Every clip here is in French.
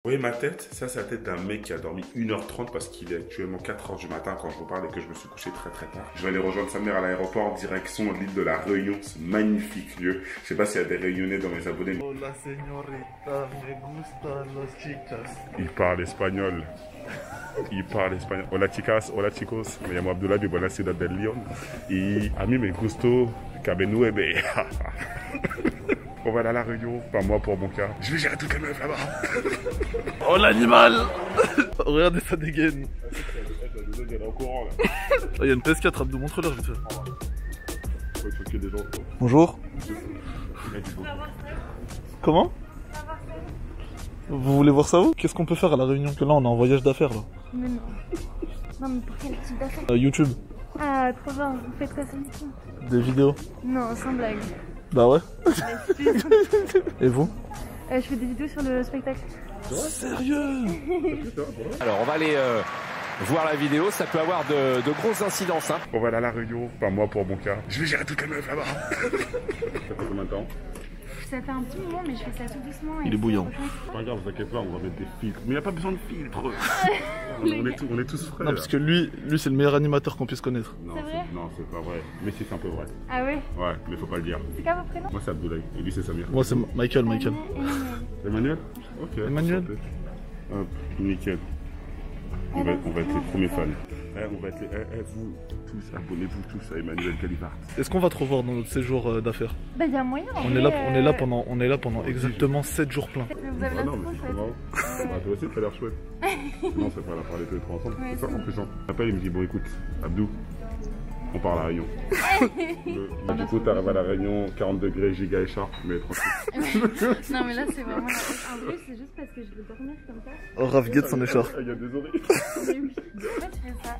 Vous voyez ma tête? Ça, c'est la tête d'un mec qui a dormi 1h30 parce qu'il est actuellement 4h du matin quand je vous parle et que je me suis couché très tard. Je vais aller rejoindre sa mère à l'aéroport, direction l'île de la Réunion. C'est magnifique lieu. Je sais pas s'il y a des Réunionnais dans mes abonnés. Hola señorita, me gustan los chicas. Il parle espagnol. Il parle espagnol. Hola chicas, hola chicos. Me llamo Abdullah de Buena Ciudad del León. Y a mí me gustó Cabenueve. On va aller à la Réunion, pas moi pour mon cas. Je vais gérer toutes les meufs là-bas. Oh l'animal. Regardez ça dégaine. Il y a une PS4, Abdou, montre-leur vite fait. Bonjour. Comment? Vous voulez voir ça où? Qu'est-ce qu'on peut faire à la Réunion? Que là on est en voyage d'affaires là. Mais non. Non mais pour quel type d'affaires? YouTube. Ah trop bien, vous faites quoi ça YouTube? Des vidéos. Non, sans blague. Bah ouais. Et vous? Je fais des vidéos sur le spectacle. Sérieux? Alors on va aller voir la vidéo, ça peut avoir de grosses incidences. Hein. On va aller à la Réunion, pas moi pour mon cas. Je vais gérer toutes les meufs là-bas. Ça fait combien de temps? Ça fait un petit moment mais je fais ça tout doucement. Il est bouillant. Pas grave, vous inquiétez pas, on va mettre des filtres. Mais il n'y a pas besoin de filtres. on est tous frais. Non parce que lui c'est le meilleur animateur qu'on puisse connaître. Non, c'est vrai? Non, c'est pas vrai. Mais si, c'est un peu vrai. Ah ouais? Ouais, mais faut pas le dire. C'est quoi vos prénoms? Moi c'est Abdoulaye et lui c'est Samir. Moi c'est Michael. Emmanuel? Ok. Emmanuel? Hop, nickel. On va être les premiers fans. On va être vous tous, abonnez-vous tous à Emmanuel Galivart. Est-ce qu'on va te revoir dans notre séjour d'affaires? Bah y'a moyen. On est là pendant exactement 7 jours pleins. Vous avez la non, mais c'est marrant. Bah, toi aussi, t'as l'air chouette. Non, c'est pas la parler tous les trois ensemble. Ouais, c'est ça en plus. Il m'appelle, il me dit bon, écoute, Abdou, on part à la Réunion. Du coup, t'arrives à la Réunion, 40 degrés, giga écharpe, mais tranquille. Non, mais là, c'est vraiment. En plus, c'est juste parce que je veux dormir comme ça. Oh, Raph Guette s'en écharpe. Il y a des oreilles. Mais oui. En fait, je fais ça.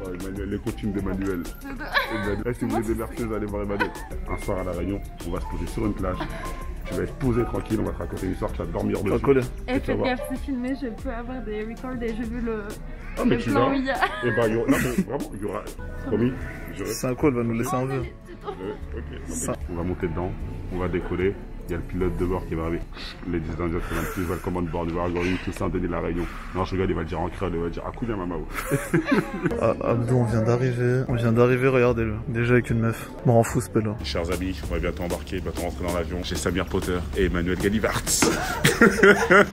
Oh, Emmanuel, les coachings d'Emmanuel. Si vous voulez des berceuses, allez voir Emmanuel. Un soir à la Réunion, on va se poser sur une plage. Tu vas être posé tranquille, on va te raconter une histoire, tu vas dormir dessus. Et faites gaffe, c'est filmé, je peux avoir des records et j'ai vu le. Ah, mais le tu plan vas. où il y a. Et bah, non, mais vraiment, il y aura. Promis, C'est un coup, elle va nous laisser un vœu. Ok. On va monter dedans, on va décoller. Il y a le pilote de bord qui va arriver. Ladies and gentlemen, please welcome on board. We are going to Saint-Denis la Réunion. Non, je regarde, il va le dire en créole, il va le dire Akuya Mamao. Abdou, on vient d'arriver, regardez-le. Déjà avec une meuf. M'en rend fou ce pélo. Chers amis, on va bientôt embarquer, bientôt rentrer dans l'avion. J'ai Samir Potter et Emmanuel Galivart.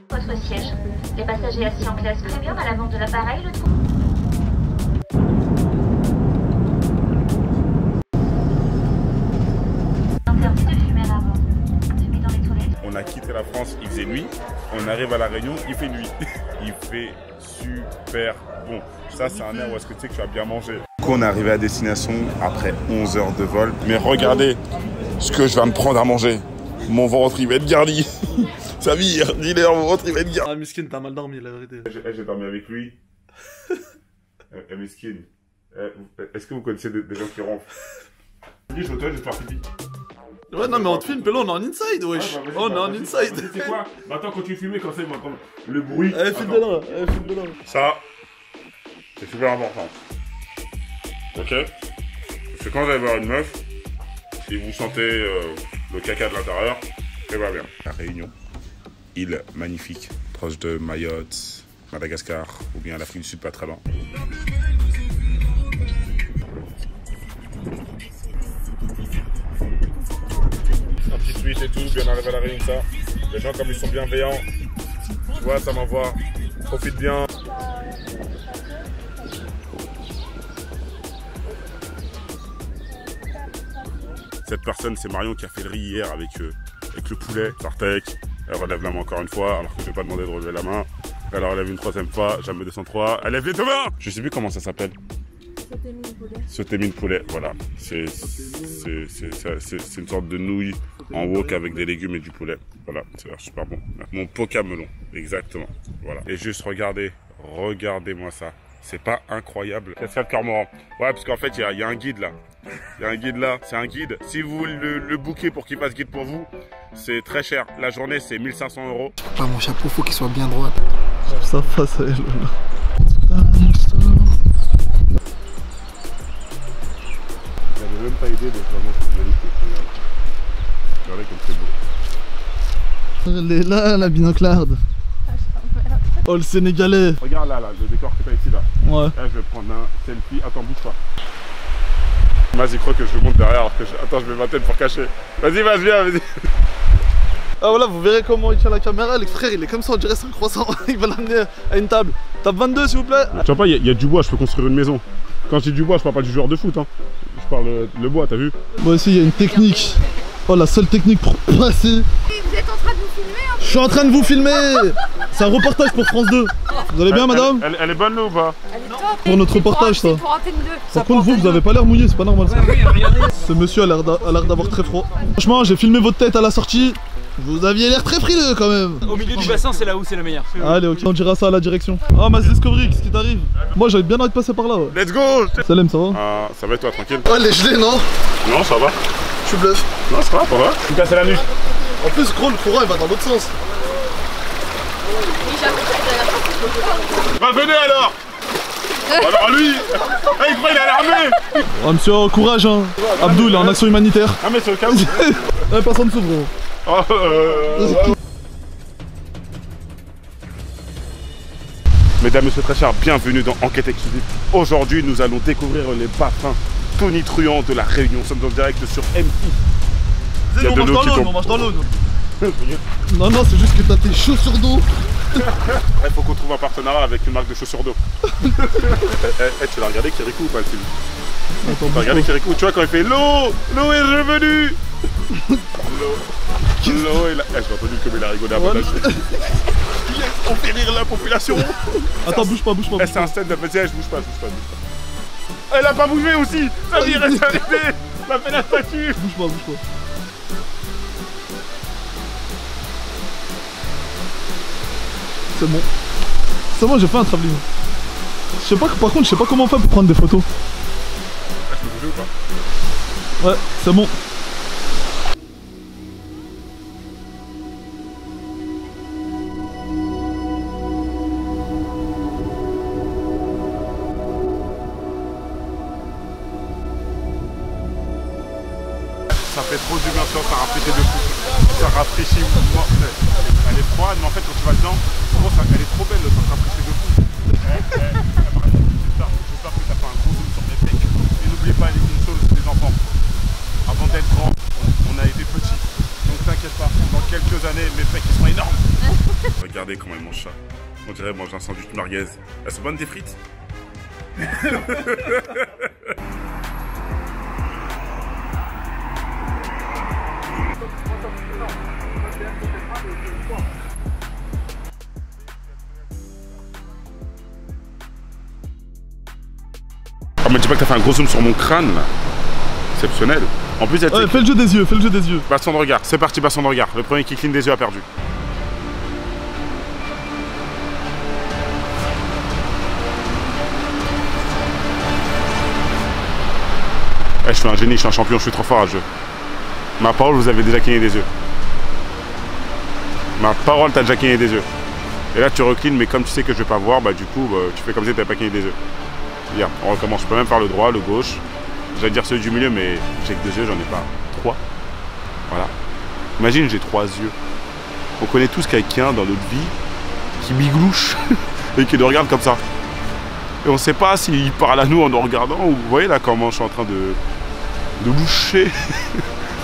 Votre siège. Les passagers assis en classe premium à l'avant de l'appareil le trouvent. Interdit de fumer à bord. Fumez dans les toilettes. On a quitté la France, il faisait nuit. On arrive à la Réunion, il fait nuit. Il fait super bon. Ça, c'est un air où est-ce que tu sais que tu as bien mangé. Du coup, on est arrivé à destination après 11 heures de vol. Mais regardez ce que je vais me prendre à manger. Mon ventre, il va être garni. Samir, dis-leur, mon ventre, il va être garni. Ah, Miskin, t'as mal dormi, la vérité. J'ai dormi avec lui. Miskin, est-ce que vous connaissez des gens qui ronflent? Dis, je vais te faire pipi. Ouais, non, mais on te filme, pélo, on est en inside, wesh. On est en inside. C'est quoi? Attends, quand tu filmes, quand c'est le bruit. File de là, Ça, c'est super important. Ok? Parce que quand vous allez voir une meuf, si vous sentez le caca de l'intérieur, c'est pas bien. La Réunion, île magnifique, proche de Mayotte, Madagascar, ou bien l'Afrique du Sud, pas très loin. Un petit tweet et tout, bien arrivé à la Réunion, ça. Les gens, comme ils sont bienveillants, tu vois, ça m'envoie. Profite bien. Cette personne, c'est Marion qui a fait le riz hier avec le poulet, Sartec. Elle relève la main encore une fois, alors que je n'ai pas demandé de relever la main. Elle relève une troisième fois, jamais 203. Elle lève les deux mains. Je sais plus comment ça s'appelle. Sauté mine poulet, voilà. C'est une sorte de nouille en wok avec des légumes et du poulet. Voilà, c'est super bon. Mon pocamelon, exactement. Voilà. Et juste regardez-moi ça. C'est pas incroyable. C'est ça le cormoran. Ouais, parce qu'en fait, il y a un guide là. Il y a un guide là, c'est un guide. Si vous voulez le booker pour qu'il fasse guide pour vous, c'est très cher. La journée, c'est 1 500 €. Pas mon chapeau, faut qu'il soit bien droit. Ça passe à elle. J'avais même pas idée de comment c'est magnifique. Regardez comme c'est beau. Elle est là, la binoclarde. Ah, je t'emmerde. Oh, le Sénégalais. Regarde là, le décor que t'as ici là. Ouais. Là, je vais prendre un selfie. Attends, bouge pas. Vas-y, crois que je monte derrière alors que Attends, je mets ma tête pour cacher. Vas-y, viens, vas-y. Ah voilà, vous verrez comment il tient la caméra. Le frère, il est comme ça, on dirait c'est un croissant. Il va l'amener à une table. Table 22, s'il vous plaît. Tu vois pas, il y a du bois, je peux construire une maison. Quand je dis du bois, je parle pas du joueur de foot. Hein. Je parle le bois, t'as vu? Moi aussi, il y a une technique. Oh, la seule technique pour passer. Vous êtes en train de vous filmer hein? Je suis en train de vous filmer. C'est un reportage pour France 2. Vous allez bien, madame? Elle est bonne là ou pas? Elle est top. Pour notre reportage, ça. Pour Antenne 2. Par contre, vous avez pas l'air mouillé, c'est pas normal ça. Ce monsieur a l'air d'avoir très froid. Franchement, j'ai filmé votre tête à la sortie. Vous aviez l'air très frileux quand même. Au milieu du bassin, c'est là où c'est le meilleur. Allez, ok, on dira ça à la direction. Ah, Mas Discovery, qu'est-ce qui t'arrive? Moi, j'avais bien envie de passer par là. Ouais. Let's go! Salem, ça va? Ah, ça va et toi, tranquille? Oh, elle est gelée, non? Non, ça va. Tu bluffes. Non, ça va, pour toi. Tu me casses la nuque. En plus, gros, le courant il va dans l'autre sens. Bah, venez alors! Alors lui, il croit il est à l'armée. Oh, monsieur, courage, hein. Abdou, il est en action humanitaire. Ah, mais c'est au cas où. Passe en dessous, gros. Mesdames, messieurs très chers, bienvenue dans Enquête Exclusive. Aujourd'hui, nous allons découvrir les bassins tonitruants de la Réunion. Nous sommes en direct sur M6. Il y a de l'eau qui tombe. On marche dans l'eau, Non, non, c'est juste que t'as tes chaussures d'eau. Il faut qu'on trouve un partenariat avec une marque de chaussures d'eau. Tu l'as regardé Kirikou ou pas le film? Attends, T'as regardé Kirikou? Tu vois quand il fait l'eau est revenue. L'eau est là. J'ai entendu comme il a rigolé avant d'acheter. On fait rire la population. Attends, bouge pas. C'est un stand-up, bouge pas. Elle a pas bougé aussi. Ça veut dire reste arrêtée. Ça fait la statue. Bouge pas. C'est bon. C'est bon, j'ai fait un travelling. Je sais pas, par contre, je sais pas comment on fait pour prendre des photos. Je peux bouger ou pas? Ouais, c'est bon. Ça fait trop du bien, ça rafraîchit de fou. Ça rafraîchit. Elle est froide, mais en fait, quand tu vas dedans, elle est trop belle, ça rafraîchit de fou. J'espère que t'as fait un gros zoom sur mes pecs. Et n'oubliez pas une chose, les enfants. Avant d'être grand, on a été petits. Donc t'inquiète pas, dans quelques années, mes pecs ils seront énormes. Regardez comment elle mange ça. On dirait manger un sandwich merguez. Elles sont bonnes tes frites? Ah, mais dis pas que t'as fait un gros zoom sur mon crâne là. Exceptionnel. En plus, Ouais, fais le jeu des yeux. Baston de regard, c'est parti, baston de regard. Le premier qui cligne des yeux a perdu. Je suis un génie, je suis un champion, je suis trop fort à ce jeu. Ma parole, vous avez déjà cligné des yeux. Ma parole, t'as déjà cligné des yeux. Et là, tu reclines, mais comme tu sais que je vais pas voir, bah du coup, tu fais comme si t'avais pas cligné des yeux. Bien, on recommence. Je peux même faire le droit, le gauche. J'allais dire celui du milieu, mais j'ai que 2 yeux, j'en ai pas 3. Voilà. Imagine, j'ai 3 yeux. On connaît tous quelqu'un dans notre vie qui biglouche et qui nous regarde comme ça. Et on sait pas s'il parle à nous en nous regardant ou vous voyez là comment je suis en train de loucher.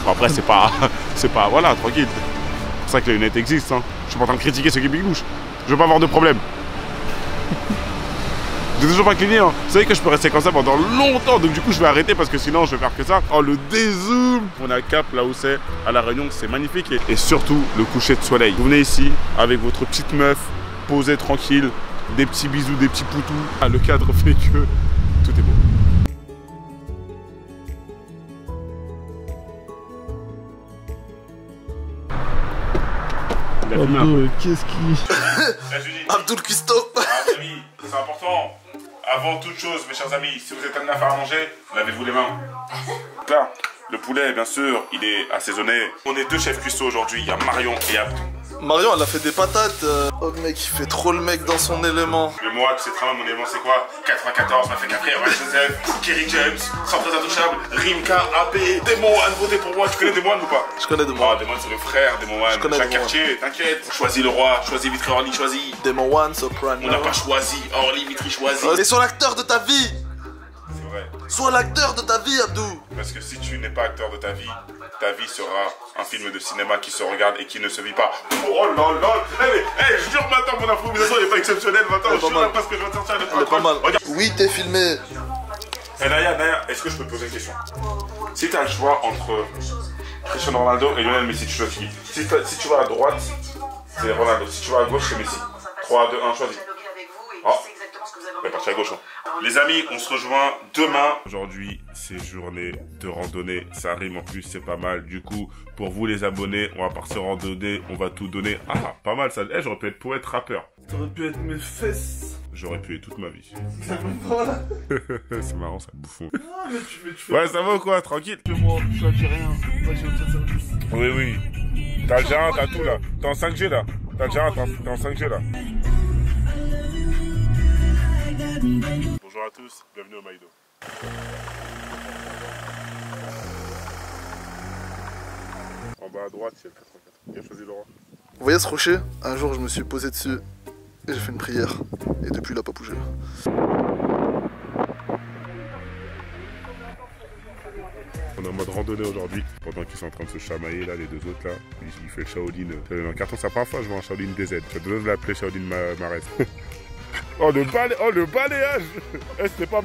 Bon, après, c'est pas. Voilà, tranquille. C'est pour ça que les lunettes existent. Hein. Je suis pas en train de critiquer ceux qui biglouchent. Je veux pas avoir de problème. J'ai toujours pas cligné, hein. Vous savez que je peux rester comme ça pendant longtemps, donc du coup je vais arrêter parce que sinon je vais faire que ça. Oh, le dézoom. On a le cap là où c'est, à La Réunion, c'est magnifique. Et surtout le coucher de soleil. Vous venez ici avec votre petite meuf, posée tranquille, des petits bisous, des petits poutous. Ah, le cadre fait que tout est beau. Abdou, qu'est-ce qui... Abdoul Custo. Amis, c'est important. Avant toute chose, mes chers amis, si vous êtes amenés à faire à manger, lavez-vous les mains. Là, le poulet, bien sûr, il est assaisonné. On est 2 chefs cuistots aujourd'hui, il y a Marion et Abdou. Marion, elle a fait des patates. Oh, le mec, il fait trop le mec dans son élément. Mais moi, tu sais très bien, mon élément, c'est quoi? 94, m'a fait Capri, Ryan Joseph, Kerry James, Sans très intouchable, Rimka, AP, Demon One, votez pour moi. Tu connais Demon One ou pas? Je connais Demon. Ah, Demon, c'est le frère, Demon One. Je connais Chaque Demon quartier, t'inquiète. Choisis le roi, choisis Vitry Orly, choisis. Demon One, Soprano. On n'a pas choisi, Orly, Vitry choisi. Mais sois l'acteur de ta vie. C'est vrai. Sois l'acteur de ta vie, Abdou. Parce que si tu n'es pas acteur de ta vie sera un film de cinéma qui se regarde et qui ne se vit pas. Oh là là. Je jure maintenant, mon improvisation n'est pas exceptionnelle maintenant. Je jure même pas ce que je vais sortir. Elle est pas mal. Regarde. Oui, t'es filmé. Et Naya, est-ce que je peux te poser une question? Si tu as le choix entre Cristiano Ronaldo et Lionel Messi, tu choisis qui? Si tu vas à droite, c'est Ronaldo. Si tu vas à gauche, c'est Messi. 3, 2, 1, choisis. Oh, on est parti à gauche. Hein. Les amis, on se rejoint demain. Aujourd'hui, c'est journée de randonnée. Ça rime en plus, c'est pas mal. Du coup, pour vous les abonnés, on va partir en randonnée. On va tout donner. Ah, pas mal ça. J'aurais pu être poète rappeur. T'aurais pu être mes fesses. J'aurais pu être toute ma vie. Voilà. C'est marrant ça, bouffon. Non, mais tu fais. Ouais, ça va ou quoi? Tranquille. Moi, je suis algérien. Moi, j'ai autre service. Oui, oui. T'as le G1, t'as tout là. T'es en 5G là. T'as le G1, t'es en 5G là. Bonjour à tous, bienvenue au Maïdo. En bas à droite, il y a le 84. Qui a choisi Laurent? Vous voyez ce rocher? Un jour, je me suis posé dessus et j'ai fait une prière. Et depuis, il a pas bougé. On est en mode randonnée aujourd'hui, pendant qu'ils sont en train de se chamailler là, les deux autres là. Il fait le Shaolin. Dans le carton, c'est la première fois que je vois un Shaolin DZ. J'ai besoin de l'appeler Shaolin Marès. Oh le balayage. C'était pas un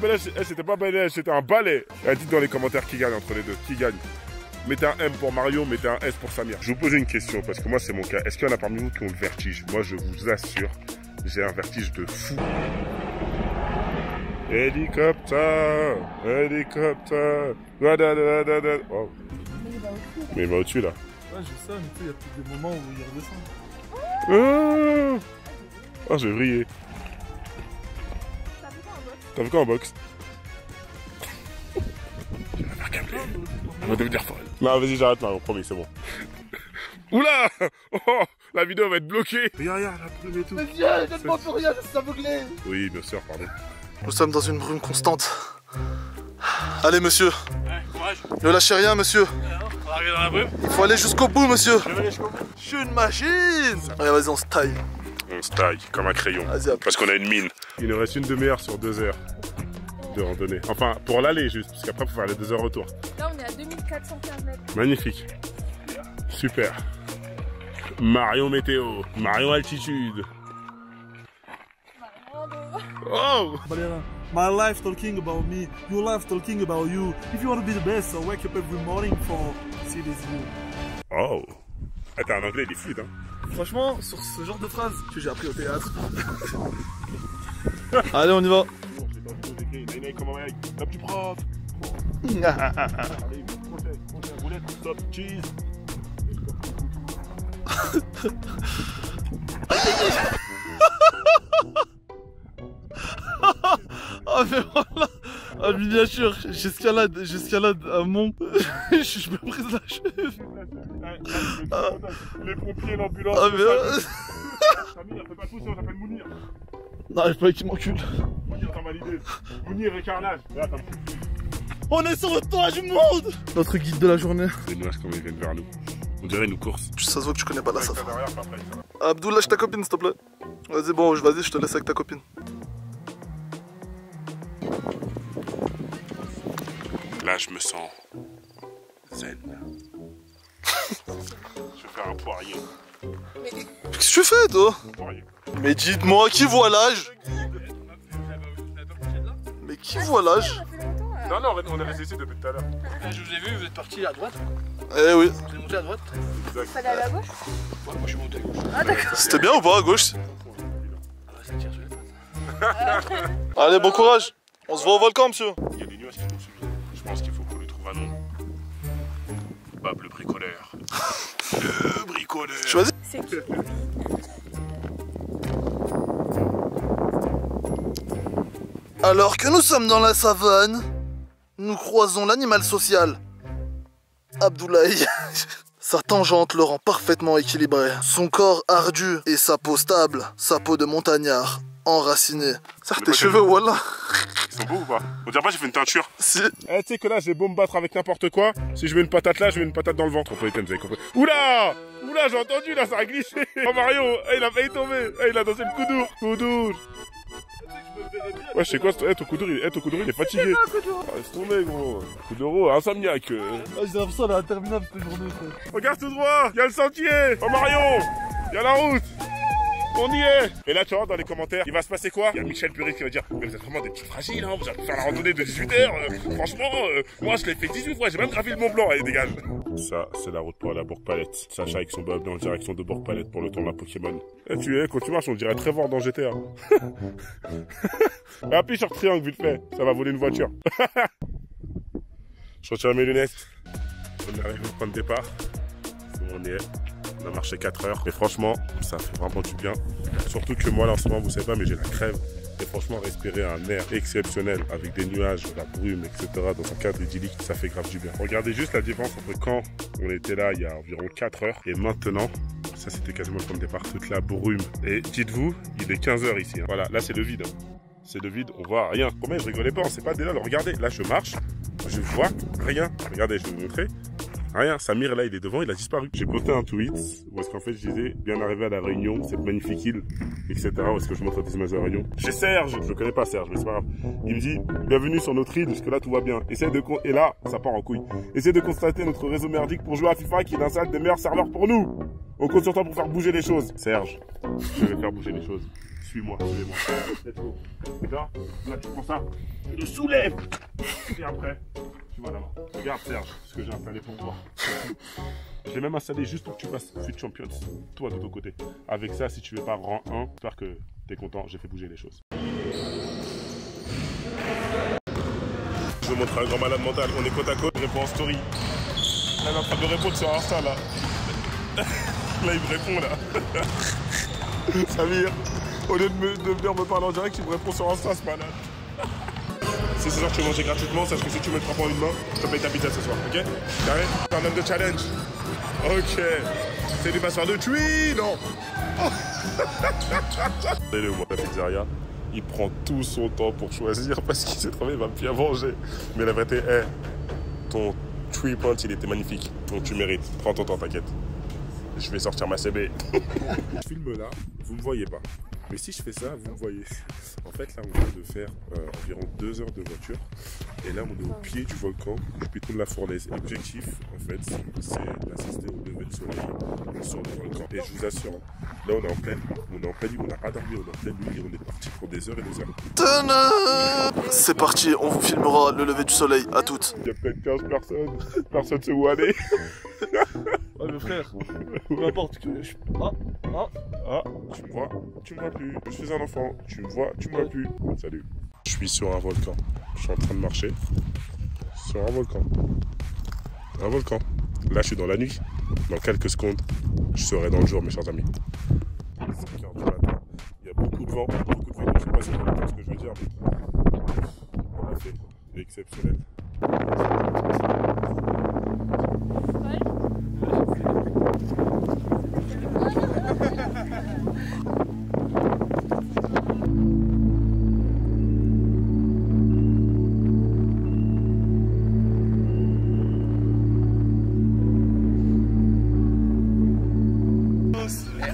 balayage, c'était un balai. Dites dans les commentaires qui gagne entre les deux, qui gagne. Mettez un M pour Mario, mettez un S pour Samir. Je vais vous poser une question, parce que moi c'est mon cas. Est-ce qu'il y en a parmi vous qui ont le vertige? Moi je vous assure, j'ai un vertige de fou. Hélicoptère, hélicoptère. Oh. Mais il va au-dessus là. Ouais, je sais, mais tu sais, il y a peut-être des moments où il redescend. Oh, j'ai vrillé. T'as vu quoi en boxe? Je vais la faire câbler. Elle va devenir folle. Non, vas-y, j'arrête là, promis, c'est bon. Oula! Oh, la vidéo va être bloquée. Regarde, la brume et tout. Mais viens, donne-moi plus rien, je suis aveuglé. Oui, bien sûr, pardon. Nous sommes dans une brume constante. Allez, monsieur. Ouais, courage. Ne lâchez rien, monsieur. On va arriver dans la brume. Il faut aller jusqu'au bout, monsieur. Je vais aller jusqu'au bout. Je suis une machine. Allez, vas-y, on se taille. On se taille comme un crayon. Vas-y, parce qu'on a une mine. Il nous reste une demi-heure sur 2 heures de randonnée. Enfin, pour l'aller juste, parce qu'après, il faut faire les 2 heures retour. Là, on est à 2415 mètres. Magnifique. Super. Marion météo. Marion altitude. Oh! My life talking about me, your life talking about you. If you want to be the best, so wake up every morning for see this view. Oh! Attends, en anglais, il est fluide, hein? Franchement, sur ce genre de phrase que j'ai appris au théâtre. Allez, on y va. La plus prof. Allez, roulette, stop, cheese. Ah mais voilà. Ah, miniature, j'escalade un mont. Je me brise la cheville. Les pompiers, l'ambulance. Ah mais Samir, fais pas tout ça, j'appelle Mounir. non, il fallait qu'il m'encule. Mounir, t'as validé. Mounir et Carnage. Là, t'as... On est sur le toit du monde. Notre guide de la journée. C'est une vache comme ils viennent vers nous. On dirait une course. Ça se voit que tu connais pas la SAF. Abdou, lâche ta copine, s'il te plaît. Vas-y, bon, vas-y, je te laisse avec ta copine. Là, je me sens zen. Je vais faire un poirier. Qu'est-ce que tu fais, toi? Poirier. Mais dites-moi, qui voit l'âge? Mais qui voit l'âge? Non, non, on est resté ici depuis tout à l'heure. Je vous ai vu, vous êtes parti à droite. Eh oui. Vous êtes monté à droite. Il fallait aller à gauche? Ouais, moi je suis monté à gauche. Ah d'accord. C'était bien ou pas à gauche? Ah, ça tire sur les pattes. Allez, bon courage. On se voit au volcan, monsieur. Il y a des nuages qui nous suivent. Je pense qu'il faut qu'on lui trouve un nom. Bab le bricoleur. Le bricoleur. Choisis. C'est qui? Alors que nous sommes dans la savane, nous croisons l'animal social. Abdoulaye. Sa tangente le rend parfaitement équilibré. Son corps ardu et sa peau stable. Sa peau de montagnard, enracinée. Ça, tes cheveux, voilà. Ils sont beaux ou pas? On dirait pas que j'ai fait une teinture. Si. Eh, tu sais que là, j'ai beau me battre avec n'importe quoi. Si je mets une patate là, je mets une patate dans le ventre. Vous avez compris. Oula! Oula, j'ai entendu là, ça a glissé. Oh Mario, il a failli tomber. Il a dansé le coudour. Coudour. Ouais, je sais quoi, ton coudour, il est fatigué. Laisse tomber, gros. Coudour, insomniaque. J'ai l'impression qu'elle est interminable cette journée, frère. Regarde tout droit, il y a le sentier. Oh Mario, il y a la route. On y est. Et là, tu vois, dans les commentaires, il va se passer quoi? Il y a Michel Puris qui va dire, mais vous êtes vraiment des petits fragiles, hein. Vous allez faire la randonnée de 18 heures. Franchement, moi, je l'ai fait 18 fois. J'ai même gravi le Mont Blanc. Allez, dégage. Ça, c'est la route pour aller à Bourg-Palette. Sacha avec son bob en direction de Bourg-Palette pour le tournoi Pokémon. Et tu es, quand tu marches, on dirait très fort dans GTA. Mais appuie sur triangle, vite fait. Ça va voler une voiture. Je retire mes lunettes. On arrive au point de départ. On y est. On a marché 4 heures. Et franchement, ça fait vraiment du bien. Surtout que moi, là, en ce moment, vous savez pas, mais j'ai la crève. Et franchement, respirer un air exceptionnel avec des nuages, la brume, etc. dans un cadre idyllique, ça fait grave du bien. Regardez juste la différence entre quand on était là il y a environ 4 heures et maintenant. Ça, c'était quasiment le point de départ, toute la brume. Et dites-vous, il est 15 heures ici. Hein. Voilà, là, c'est le vide. C'est le vide, on voit rien. Combien je rigolais pas, c'est pas dès là. Regardez, là, je marche, je vois rien. Regardez, je vais vous montrer. Rien, Samir là il est devant, il a disparu. J'ai posté un tweet où est-ce qu'en fait je disais bien arrivé à la Réunion, cette magnifique île, etc. Où est-ce que je montre des images de la Réunion. J'ai Serge, je le connais pas Serge, mais c'est pas grave. Il me dit bienvenue sur notre île, jusque là tout va bien. Et là, ça part en couille. Essaye de constater notre réseau merdique pour jouer à FIFA qui installe des meilleurs serveurs pour nous. On compte sur toi pour faire bouger les choses. Serge, je vais faire bouger les choses. Suis-moi, suivez-moi. Let's go. Là, tu prends ça, tu le soulèves. Et après, tu vas là-bas. Regarde Serge, ce que j'ai installé pour toi. Je l'ai même installé juste pour que tu fasses Fut Champions, toi de ton côté. Avec ça, si tu veux pas rang 1, j'espère que t'es content, j'ai fait bouger les choses. Je vais montrer un grand malade mental, on est côte à côte, il répond en story. Là, il est en train de répondre sur Insta, là. Là, il me répond, là. Samir, au lieu de venir me parler en direct, il me répond sur Insta, ce malade. Si ce soir tu veux manger gratuitement, sache que si tu mets le frappant en une main, je te paye ta pizza ce soir, ok? Carré? T'es un homme de challenge. Ok. C'est du passeur de tuile, non? Regardez-le, moi, la pizzeria, il prend tout son temps pour choisir parce qu'il sait très bien, il va bien manger. Mais la vérité est, ton 3 points, il était magnifique. Donc tu mérites. Prends ton temps, t'inquiète. Je vais sortir ma CB. Je filme là, vous me voyez pas. Mais si je fais ça, vous me voyez. En fait, là, on vient de faire environ 2 heures de voiture. Et là, on est au pied du volcan, du piton de la Fournaise. L'objectif, en fait, c'est d'assister au lever de soleil sur le volcan. Et je vous assure, là, on est en pleine nuit, on n'a pas dormi, on est en pleine nuit et on est parti pour des heures et des heures. C'est parti, on vous filmera le lever du soleil, à toutes. Il y a peut-être 15 personnes, personne ne sait où aller. Ouais, mais frère, peu importe que je. Tu me vois plus. Je suis un enfant, tu me vois plus. Salut. Je suis sur un volcan. Je suis en train de marcher sur un volcan. Un volcan. Là, je suis dans la nuit. Dans quelques secondes, je serai dans le jour, mes chers amis. 5 heures du matin. Il y a beaucoup de vent. Je ne sais pas si vous entendez ce que je veux dire, mais on a fait exceptionnel.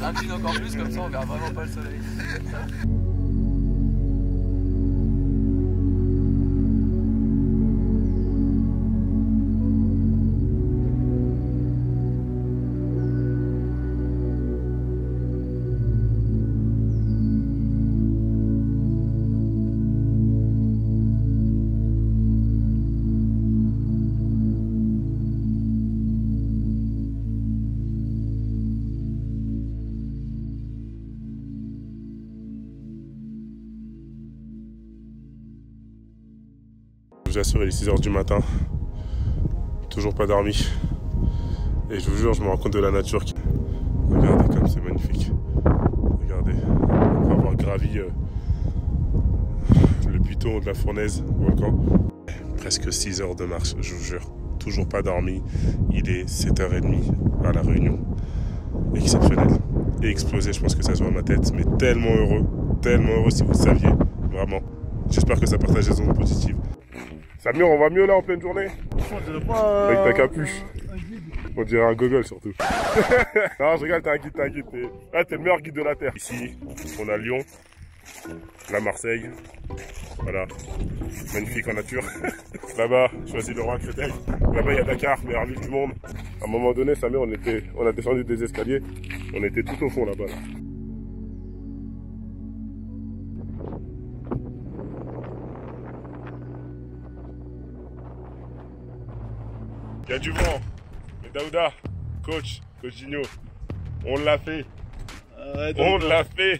Incline encore plus, comme ça on verra vraiment pas le soleil. Je vous assure, il est 6 h du matin, toujours pas dormi. Et je vous jure, je me rends compte de la nature. Regardez comme c'est magnifique. Regardez, après avoir gravi le piton de la Fournaise, volcan. Presque 6 heures de marche, je vous jure. toujours pas dormi. Il est 7h30 à La Réunion. Exceptionnel. Et explosé, je pense que ça se voit à ma tête. Mais tellement heureux si vous le saviez. Vraiment. J'espère que ça partage des ondes positives. Samir, on va mieux là en pleine journée? On dirait pas. Avec ta capuche. On dirait un gogol surtout. Non, je rigole, t'es un guide, t'es le meilleur guide de la Terre. Ici, on a Lyon, la Marseille. Voilà. Magnifique en nature. Là-bas, choisis le roi Créteil. Là-bas, il y a Dakar, meilleure ville du monde. À un moment donné, Samir, on a descendu des escaliers. On était tout au fond là-bas. Là. Il y a du vent. Mais Daouda, coach Gino, on l'a fait. On l'a fait.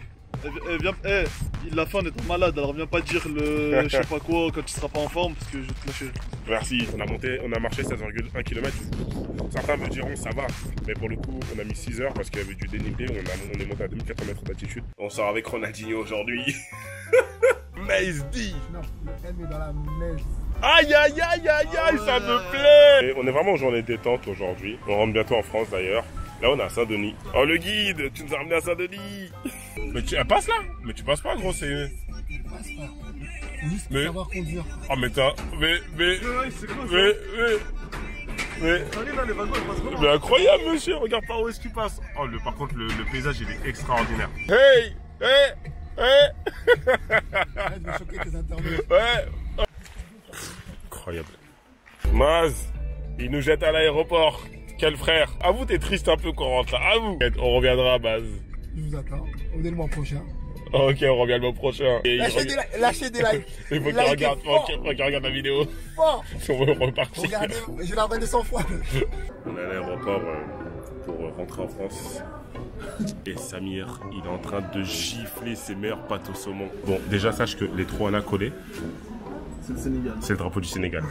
Il l'a fait en étant malade, alors viens pas dire le je sais pas quoi quand tu seras pas en forme parce que je vais te lâcher. Merci, on a marché 16,1 km. Certains me diront ça va, mais pour le coup on a mis 6 heures parce qu'il y avait du dénivelé, on est monté à 2400 mètres d'altitude. On sort avec Ronaldinho aujourd'hui. Maze D. Non, le M est dans la messe. Aïe aïe aïe aïe aïe, ça me plaît. Et on est vraiment en journée détente aujourd'hui. On rentre bientôt en France d'ailleurs. Là on est à Saint-Denis. Oh le guide, tu nous as ramené à Saint-Denis. Mais elle passe là. Mais tu passes pas gros, c'est... Je passe pas. Faut juste savoir conduire. Oh mais t'as... Mais... Mais incroyable monsieur, regarde par où est-ce qu'il passe. Oh par contre le paysage il est extraordinaire. Hey. Arrête de choquer tes internautes. Ouais. Incroyable. Maz, il nous jette à l'aéroport. Quel frère. Avoue, t'es triste un peu qu'on rentre là. Avoue. On reviendra, Maz. Je vous attends. On est le mois prochain. Ok, on revient le mois prochain. Lâchez des likes. Il faut qu'il regarde la vidéo. Fort. Si on veut repartir. Regardez, je la regarde 100 fois. On est à l'aéroport pour rentrer en France. Et Samir, il est en train de gifler ses meilleures pâtes au saumon. Bon, déjà, sache que les trois là collés, c'est le Sénégal. C'est le drapeau du Sénégal.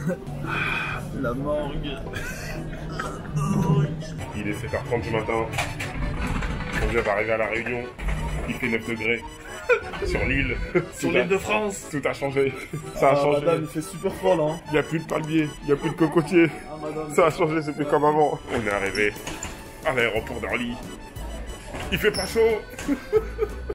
La morgue. Il est 7h30 du matin. On vient d'arriver à La Réunion. Il fait 9 degrés. Sur l'île. Sur l'île de France. Tout a changé. Ça a changé. Madame, il fait super froid là. Il n'y a plus de palmiers. Il n'y a plus de cocotiers. Ça a changé, c'est plus comme avant. On est arrivé à l'aéroport d'Orly. Il fait pas chaud.